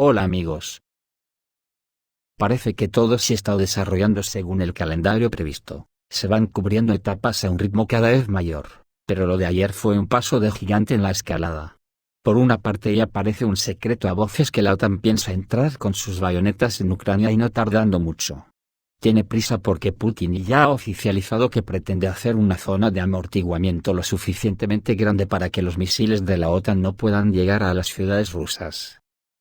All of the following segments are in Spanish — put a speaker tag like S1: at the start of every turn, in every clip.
S1: Hola amigos. Parece que todo se está desarrollando según el calendario previsto. Se van cubriendo etapas a un ritmo cada vez mayor, pero lo de ayer fue un paso de gigante en la escalada. Por una parte ya parece un secreto a voces que la OTAN piensa entrar con sus bayonetas en Ucrania y no tardando mucho. Tiene prisa porque Putin ya ha oficializado que pretende hacer una zona de amortiguamiento lo suficientemente grande para que los misiles de la OTAN no puedan llegar a las ciudades rusas.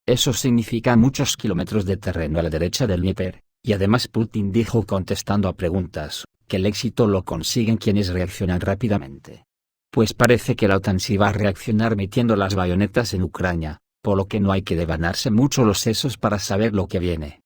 S1: Eso significa muchos kilómetros de terreno a la derecha del Dnieper, y además Putin dijo contestando a preguntas, que el éxito lo consiguen quienes reaccionan rápidamente. Pues parece que la OTAN sí va a reaccionar metiendo las bayonetas en Ucrania, por lo que no hay que devanarse mucho los sesos para saber lo que viene.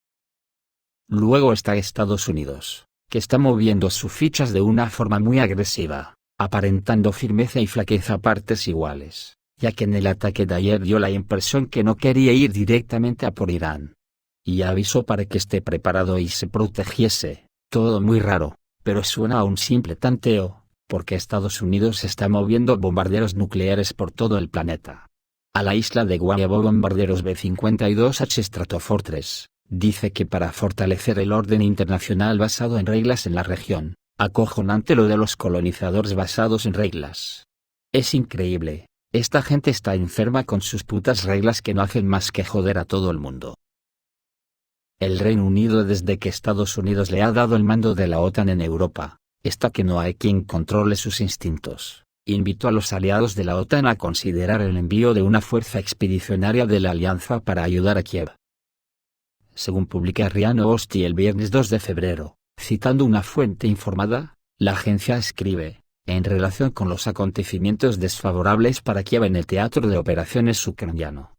S1: Luego está Estados Unidos, que está moviendo sus fichas de una forma muy agresiva, aparentando firmeza y flaqueza a partes iguales, ya que en el ataque de ayer dio la impresión que no quería ir directamente a por Irán. Y avisó para que esté preparado y se protegiese, todo muy raro, pero suena a un simple tanteo, porque Estados Unidos está moviendo bombarderos nucleares por todo el planeta. A la isla de Guam llevó bombarderos B-52H Stratofortress. Dice que para fortalecer el orden internacional basado en reglas en la región, acojonante lo de los colonizadores basados en reglas. Es increíble, esta gente está enferma con sus putas reglas que no hacen más que joder a todo el mundo. El Reino Unido, desde que Estados Unidos le ha dado el mando de la OTAN en Europa, está que no hay quien controle sus instintos. Invitó a los aliados de la OTAN a considerar el envío de una fuerza expedicionaria de la alianza para ayudar a Kiev. Según publica RIA Novosti el viernes 2 de febrero, citando una fuente informada, la agencia escribe, en relación con los acontecimientos desfavorables para Kiev en el teatro de operaciones ucraniano.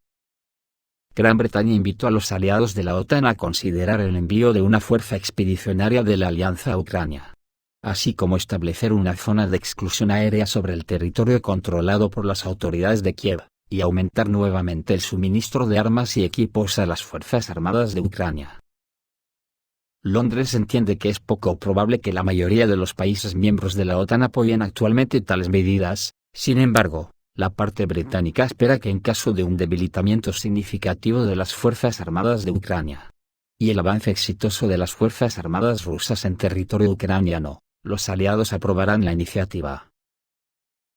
S1: Gran Bretaña invitó a los aliados de la OTAN a considerar el envío de una fuerza expedicionaria de la alianza a Ucrania, así como establecer una zona de exclusión aérea sobre el territorio controlado por las autoridades de Kiev, y aumentar nuevamente el suministro de armas y equipos a las Fuerzas Armadas de Ucrania. Londres entiende que es poco probable que la mayoría de los países miembros de la OTAN apoyen actualmente tales medidas, sin embargo, la parte británica espera que en caso de un debilitamiento significativo de las Fuerzas Armadas de Ucrania, y el avance exitoso de las Fuerzas Armadas rusas en territorio ucraniano, los aliados aprobarán la iniciativa.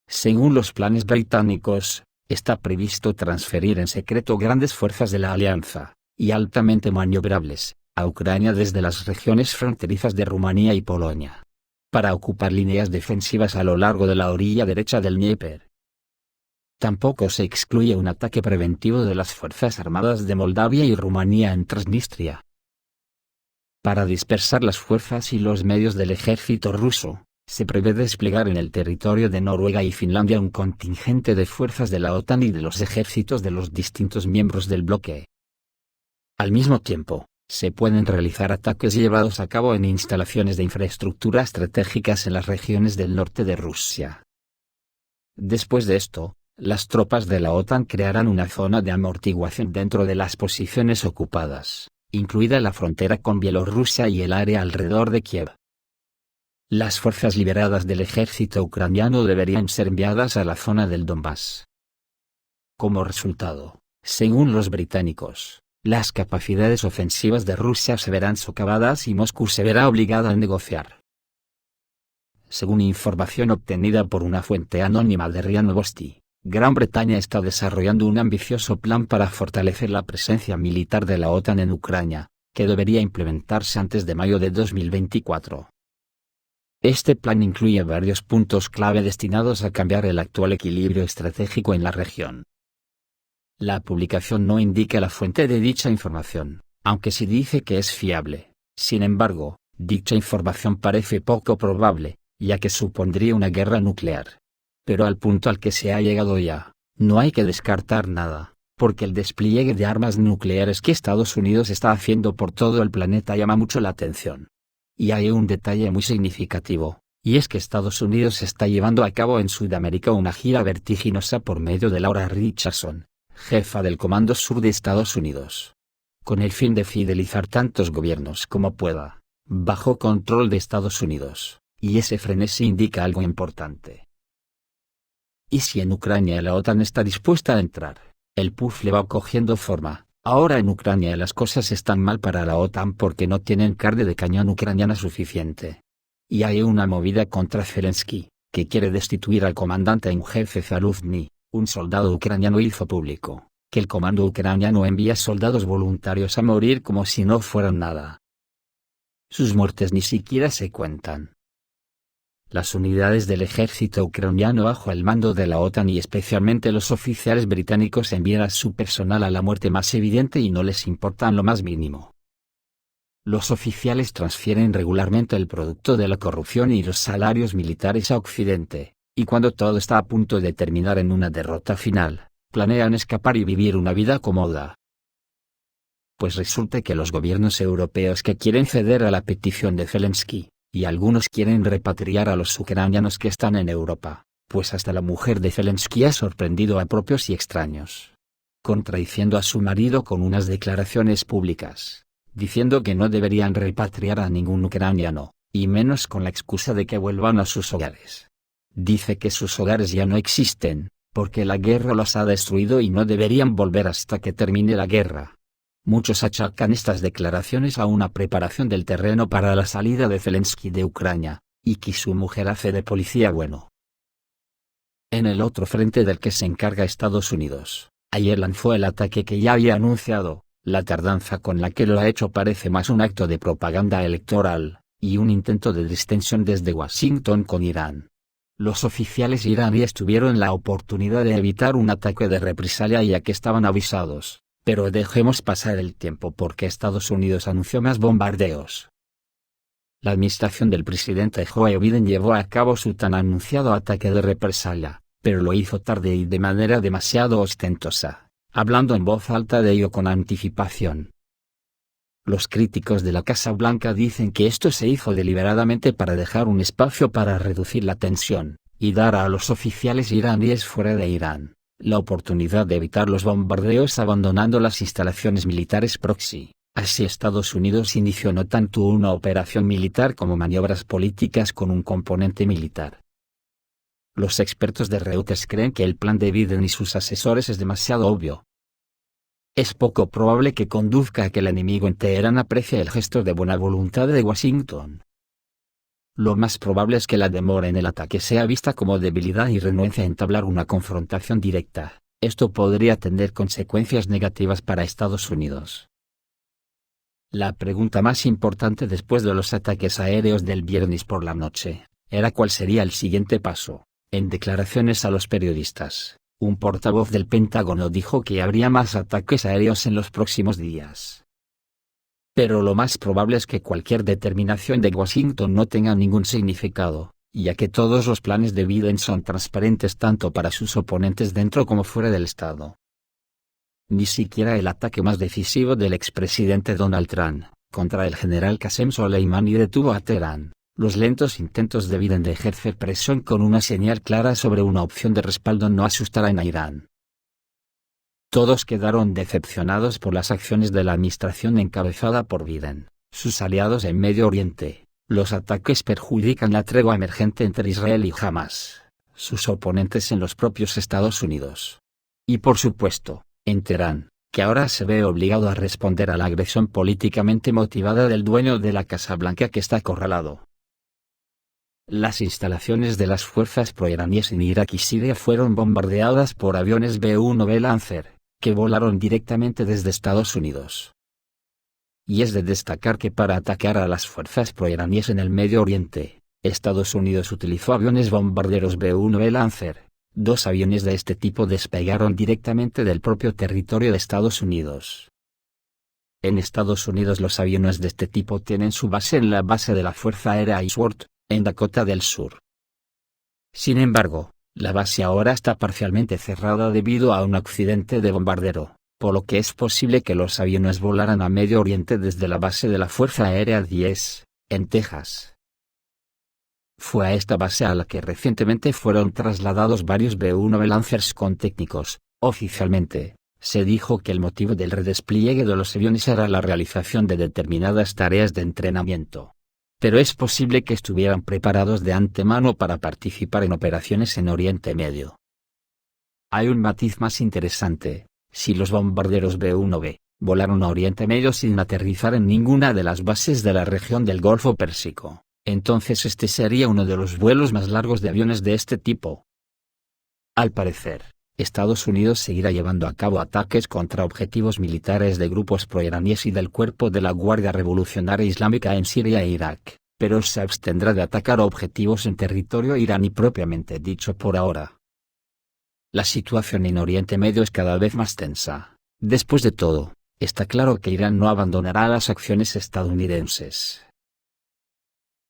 S1: Según los planes británicos, está previsto transferir en secreto grandes fuerzas de la alianza, y altamente maniobrables, a Ucrania desde las regiones fronterizas de Rumanía y Polonia, para ocupar líneas defensivas a lo largo de la orilla derecha del Dnieper. Tampoco se excluye un ataque preventivo de las Fuerzas Armadas de Moldavia y Rumanía en Transnistria. Para dispersar las fuerzas y los medios del ejército ruso, se prevé desplegar en el territorio de Noruega y Finlandia un contingente de fuerzas de la OTAN y de los ejércitos de los distintos miembros del bloque. Al mismo tiempo, se pueden realizar ataques llevados a cabo en instalaciones de infraestructura estratégicas en las regiones del norte de Rusia. Después de esto, las tropas de la OTAN crearán una zona de amortiguación dentro de las posiciones ocupadas, incluida la frontera con Bielorrusia y el área alrededor de Kiev. Las fuerzas liberadas del ejército ucraniano deberían ser enviadas a la zona del Donbass. Como resultado, según los británicos, las capacidades ofensivas de Rusia se verán socavadas y Moscú se verá obligada a negociar. Según información obtenida por una fuente anónima de RIA Novosti, Gran Bretaña está desarrollando un ambicioso plan para fortalecer la presencia militar de la OTAN en Ucrania, que debería implementarse antes de mayo de 2024. Este plan incluye varios puntos clave destinados a cambiar el actual equilibrio estratégico en la región. La publicación no indica la fuente de dicha información, aunque sí dice que es fiable. Sin embargo, dicha información parece poco probable, ya que supondría una guerra nuclear. Pero al punto al que se ha llegado ya, no hay que descartar nada, porque el despliegue de armas nucleares que Estados Unidos está haciendo por todo el planeta llama mucho la atención. Y hay un detalle muy significativo, y es que Estados Unidos está llevando a cabo en Sudamérica una gira vertiginosa por medio de Laura Richardson, jefa del Comando Sur de Estados Unidos, con el fin de fidelizar tantos gobiernos como pueda, bajo control de Estados Unidos, y ese frenesí indica algo importante. Y si en Ucrania la OTAN está dispuesta a entrar, el puzzle va cogiendo forma, Ahora en Ucrania las cosas están mal para la OTAN porque no tienen carne de cañón ucraniana suficiente. Y hay una movida contra Zelensky, que quiere destituir al comandante en jefe Zaluzhny. Un soldado ucraniano hizo público que el comando ucraniano envía soldados voluntarios a morir como si no fueran nada. Sus muertes ni siquiera se cuentan. Las unidades del ejército ucraniano bajo el mando de la OTAN y especialmente los oficiales británicos envían a su personal a la muerte más evidente y no les importa en lo más mínimo. Los oficiales transfieren regularmente el producto de la corrupción y los salarios militares a Occidente, y cuando todo está a punto de terminar en una derrota final, planean escapar y vivir una vida cómoda. Pues resulta que los gobiernos europeos que quieren ceder a la petición de Zelensky, y algunos quieren repatriar a los ucranianos que están en Europa, pues hasta la mujer de Zelensky ha sorprendido a propios y extraños, contradiciendo a su marido con unas declaraciones públicas, diciendo que no deberían repatriar a ningún ucraniano, y menos con la excusa de que vuelvan a sus hogares. Dice que sus hogares ya no existen, porque la guerra los ha destruido y no deberían volver hasta que termine la guerra. Muchos achacan estas declaraciones a una preparación del terreno para la salida de Zelensky de Ucrania, y que su mujer hace de policía bueno. En el otro frente del que se encarga Estados Unidos, ayer lanzó el ataque que ya había anunciado. La tardanza con la que lo ha hecho parece más un acto de propaganda electoral, y un intento de distensión desde Washington con Irán. Los oficiales iraníes tuvieron la oportunidad de evitar un ataque de represalia ya que estaban avisados. Pero dejemos pasar el tiempo porque Estados Unidos anunció más bombardeos. La administración del presidente Joe Biden llevó a cabo su tan anunciado ataque de represalia, pero lo hizo tarde y de manera demasiado ostentosa, hablando en voz alta de ello con anticipación. Los críticos de la Casa Blanca dicen que esto se hizo deliberadamente para dejar un espacio para reducir la tensión, y dar a los oficiales iraníes fuera de Irán la oportunidad de evitar los bombardeos abandonando las instalaciones militares proxy. Así Estados Unidos inició no tanto una operación militar como maniobras políticas con un componente militar. Los expertos de Reuters creen que el plan de Biden y sus asesores es demasiado obvio. Es poco probable que conduzca a que el enemigo en Teherán aprecie el gesto de buena voluntad de Washington. Lo más probable es que la demora en el ataque sea vista como debilidad y renuencia a entablar una confrontación directa. Esto podría tener consecuencias negativas para Estados Unidos. La pregunta más importante después de los ataques aéreos del viernes por la noche, era cuál sería el siguiente paso. En declaraciones a los periodistas, un portavoz del Pentágono dijo que habría más ataques aéreos en los próximos días. Pero lo más probable es que cualquier determinación de Washington no tenga ningún significado, ya que todos los planes de Biden son transparentes tanto para sus oponentes dentro como fuera del Estado. Ni siquiera el ataque más decisivo del expresidente Donald Trump, contra el general Qasem Soleimani detuvo a Teherán. Los lentos intentos de Biden de ejercer presión con una señal clara sobre una opción de respaldo no asustarán a Irán. Todos quedaron decepcionados por las acciones de la administración encabezada por Biden, sus aliados en Medio Oriente. Los ataques perjudican la tregua emergente entre Israel y Hamas, sus oponentes en los propios Estados Unidos. Y por supuesto, en Teherán, que ahora se ve obligado a responder a la agresión políticamente motivada del dueño de la Casa Blanca que está acorralado. Las instalaciones de las fuerzas proiraníes en Irak y Siria fueron bombardeadas por aviones B-1B Lancer, que volaron directamente desde Estados Unidos. Y es de destacar que para atacar a las fuerzas proiraníes en el Medio Oriente, Estados Unidos utilizó aviones bombarderos B-1B Lancer. 2 aviones de este tipo despegaron directamente del propio territorio de Estados Unidos. En Estados Unidos los aviones de este tipo tienen su base en la base de la Fuerza Aérea Ellsworth, en Dakota del Sur. Sin embargo, la base ahora está parcialmente cerrada debido a un accidente de bombardero, por lo que es posible que los aviones volaran a Medio Oriente desde la base de la Fuerza Aérea 10, en Texas. Fue a esta base a la que recientemente fueron trasladados varios B-1B Lancers con técnicos. Oficialmente, se dijo que el motivo del redespliegue de los aviones era la realización de determinadas tareas de entrenamiento. Pero es posible que estuvieran preparados de antemano para participar en operaciones en Oriente Medio. Hay un matiz más interesante: si los bombarderos B-1B, volaron a Oriente Medio sin aterrizar en ninguna de las bases de la región del Golfo Pérsico. Entonces este sería uno de los vuelos más largos de aviones de este tipo. Al parecer, Estados Unidos seguirá llevando a cabo ataques contra objetivos militares de grupos proiraníes y del Cuerpo de la Guardia Revolucionaria Islámica en Siria e Irak, pero se abstendrá de atacar objetivos en territorio iraní propiamente dicho por ahora. La situación en Oriente Medio es cada vez más tensa. Después de todo, está claro que Irán no abandonará las acciones estadounidenses.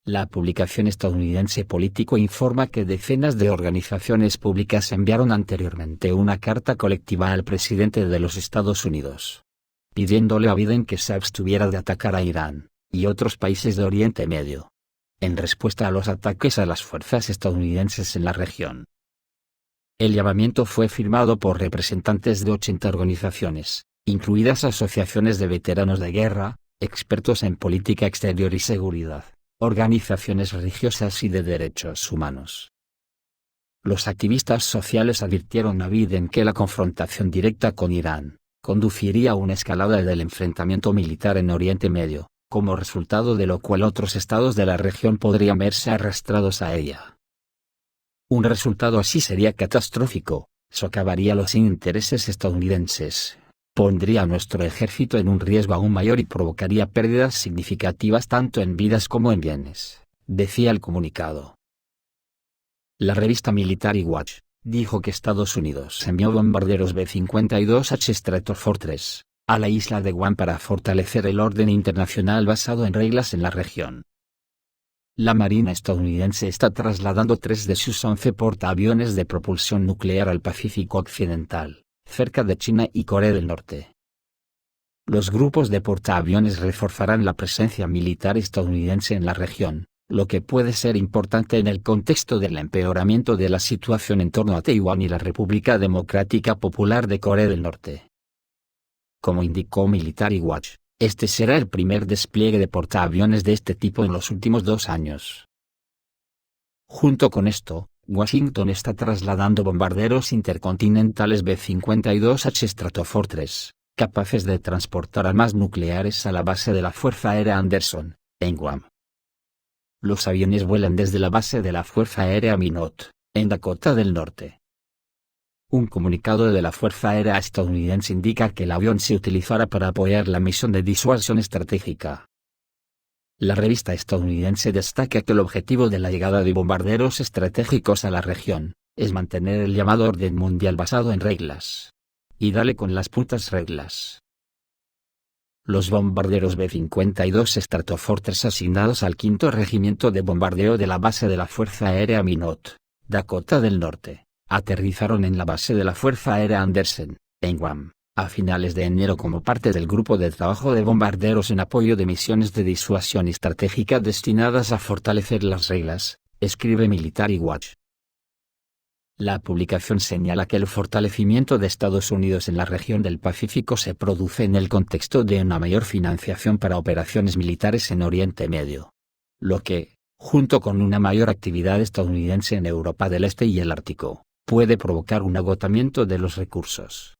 S1: La publicación estadounidense Político informa que decenas de organizaciones públicas enviaron anteriormente una carta colectiva al presidente de los Estados Unidos, pidiéndole a Biden que se abstuviera de atacar a Irán y otros países de Oriente Medio, en respuesta a los ataques a las fuerzas estadounidenses en la región. El llamamiento fue firmado por representantes de 80 organizaciones, incluidas asociaciones de veteranos de guerra, expertos en política exterior y seguridad, organizaciones religiosas y de derechos humanos. Los activistas sociales advirtieron a Biden que la confrontación directa con Irán conduciría a una escalada del enfrentamiento militar en Oriente Medio, como resultado de lo cual otros estados de la región podrían verse arrastrados a ella. Un resultado así sería catastrófico, socavaría los intereses estadounidenses, pondría a nuestro ejército en un riesgo aún mayor y provocaría pérdidas significativas tanto en vidas como en bienes, decía el comunicado. La revista Military Watch dijo que Estados Unidos envió bombarderos B-52H Stratofortress a la isla de Guam para fortalecer el orden internacional basado en reglas en la región. La Marina estadounidense está trasladando 3 de sus 11 portaaviones de propulsión nuclear al Pacífico Occidental, cerca de China y Corea del Norte. Los grupos de portaaviones reforzarán la presencia militar estadounidense en la región, lo que puede ser importante en el contexto del empeoramiento de la situación en torno a Taiwán y la República Democrática Popular de Corea del Norte. Como indicó Military Watch, este será el primer despliegue de portaaviones de este tipo en los últimos 2 años. Junto con esto, Washington está trasladando bombarderos intercontinentales B-52H Stratofortress, capaces de transportar armas nucleares a la base de la Fuerza Aérea Anderson, en Guam. Los aviones vuelan desde la base de la Fuerza Aérea Minot, en Dakota del Norte. Un comunicado de la Fuerza Aérea estadounidense indica que el avión se utilizará para apoyar la misión de disuasión estratégica. La revista estadounidense destaca que el objetivo de la llegada de bombarderos estratégicos a la región es mantener el llamado orden mundial basado en reglas. Y dale con las putas reglas. Los bombarderos B-52 Stratofortress asignados al 5º Regimiento de Bombardeo de la base de la Fuerza Aérea Minot, Dakota del Norte, aterrizaron en la base de la Fuerza Aérea Anderson, en Guam, a finales de enero como parte del grupo de trabajo de bombarderos en apoyo de misiones de disuasión estratégica destinadas a fortalecer las reglas, escribe Military Watch. La publicación señala que el fortalecimiento de Estados Unidos en la región del Pacífico se produce en el contexto de una mayor financiación para operaciones militares en Oriente Medio. Lo que, junto con una mayor actividad estadounidense en Europa del Este y el Ártico, puede provocar un agotamiento de los recursos.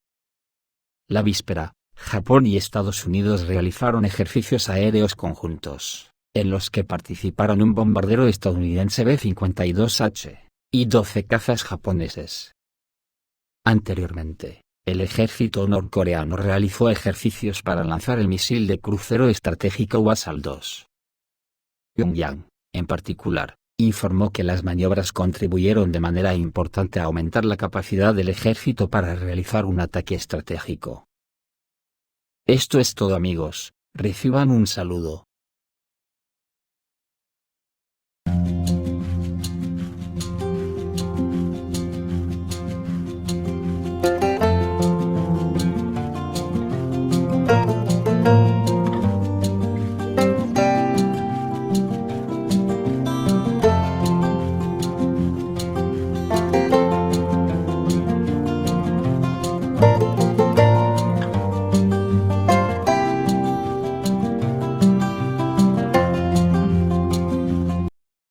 S1: La víspera, Japón y Estados Unidos realizaron ejercicios aéreos conjuntos, en los que participaron un bombardero estadounidense B-52H. y 12 cazas japoneses. Anteriormente, el ejército norcoreano realizó ejercicios para lanzar el misil de crucero estratégico Hwasal-2. Pyongyang, en particular, informó que las maniobras contribuyeron de manera importante a aumentar la capacidad del ejército para realizar un ataque estratégico. Esto es todo amigos, reciban un saludo.